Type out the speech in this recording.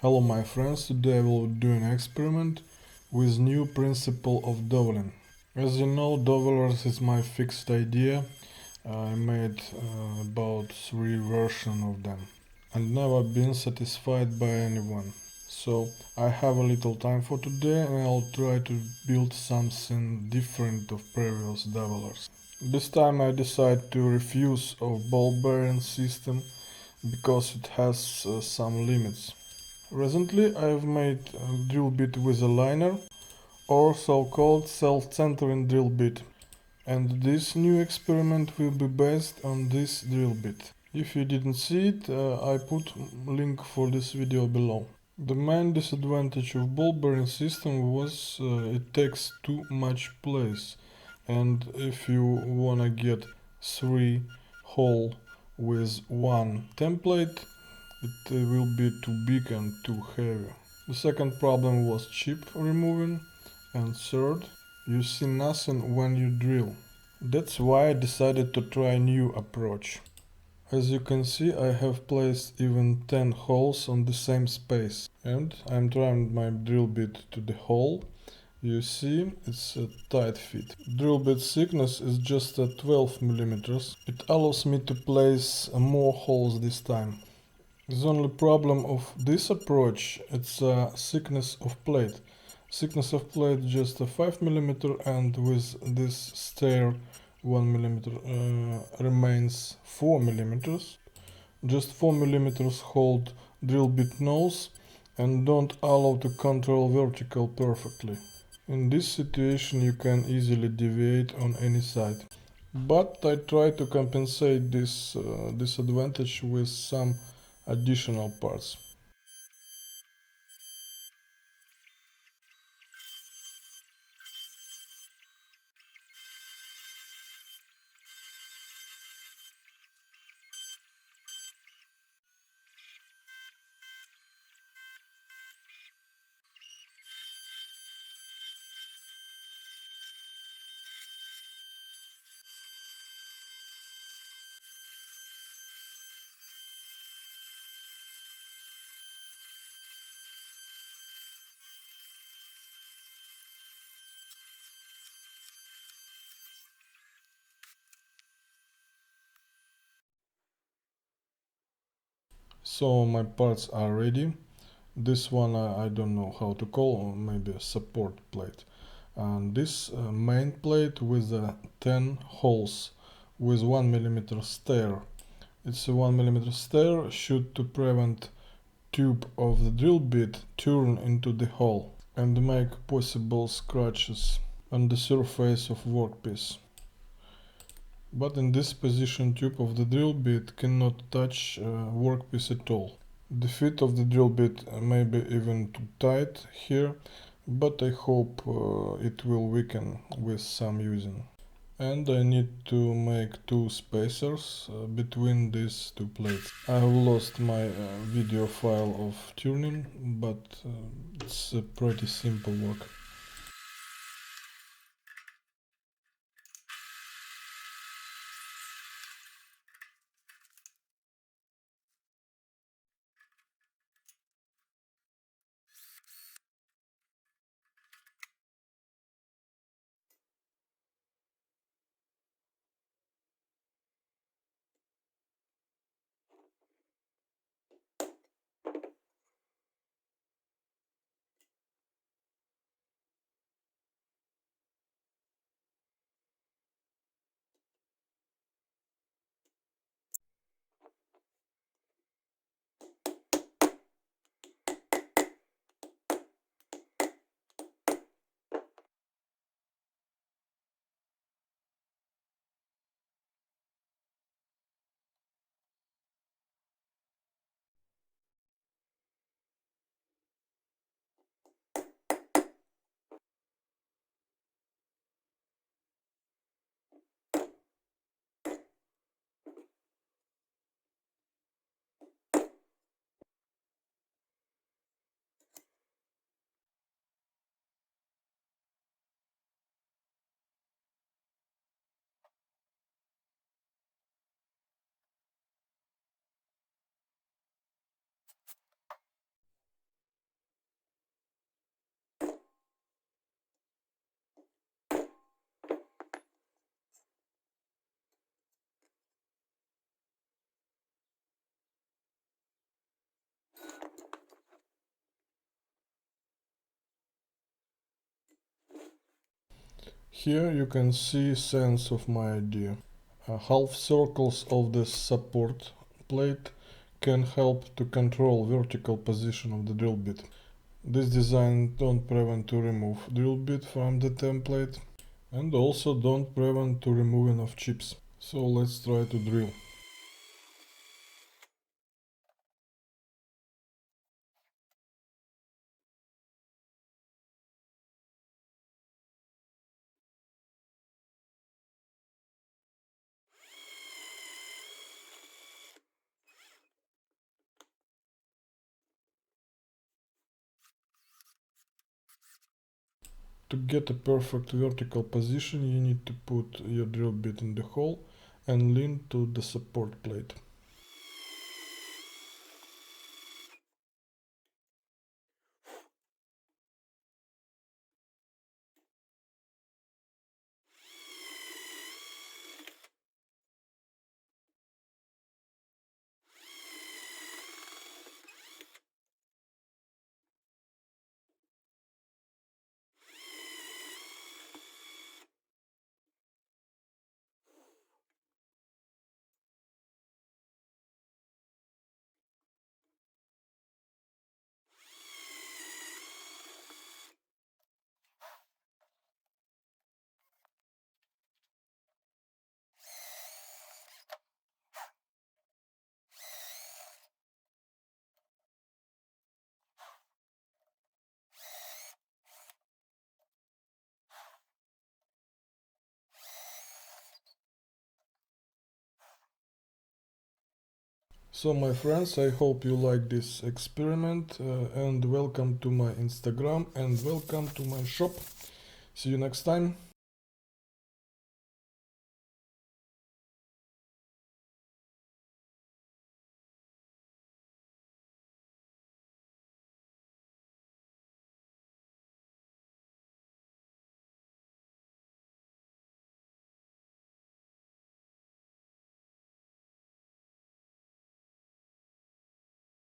Hello my friends, today I will do an experiment with new principle of doweling. As you know, dowellers is my fixed idea. I made about 3 versions of them and never been satisfied by anyone. So I have a little time for today and I'll try to build something different of previous dowellers. This time I decide to refuse of ball bearing system because it has some limits. Recently I've made a drill bit with a liner or so-called self-centering drill bit, and this new experiment will be based on this drill bit. If you didn't see it, I put link for this video below. The main disadvantage of ball bearing system was it takes too much place, and if you wanna get 3 hole with one template, it will be too big and too heavy. The second problem was chip removing, and third, you see nothing when you drill. That's why I decided to try a new approach. As you can see, I have placed even 10 holes on the same space, and I'm trying my drill bit to the hole. You see, it's a tight fit. Drill bit thickness is just 12 millimeters. It allows me to place more holes this time. The only problem of this approach it's thickness of plate. Thickness of plate just a 5 millimeter, and with this stair 1 millimeter remains 4 millimeters. Just 4 millimeters hold drill bit nose and don't allow to control vertical perfectly. In this situation you can easily deviate on any side. But I try to compensate this disadvantage with some additional parts. So my parts are ready. This one I don't know how to call, maybe a support plate. And this main plate with 10 holes with 1 millimeter stair. It's a 1 millimeter stair should to prevent tube of the drill bit turn into the hole and make possible scratches on the surface of workpiece. But in this position tube of the drill bit cannot touch workpiece at all. The fit of the drill bit may be even too tight here, but I hope it will weaken with some using. And I need to make 2 spacers between these 2 plates. I have lost my video file of turning, but it's a pretty simple work. Here you can see sense of my idea. Half circles of the support plate can help to control vertical position of the drill bit. This design don't prevent to remove drill bit from the template and also don't prevent to removing of chips. So let's try to drill. To get a perfect vertical position, you need to put your drill bit in the hole and lean to the support plate. So my friends, I hope you like this experiment and welcome to my Instagram and welcome to my shop. See you next time.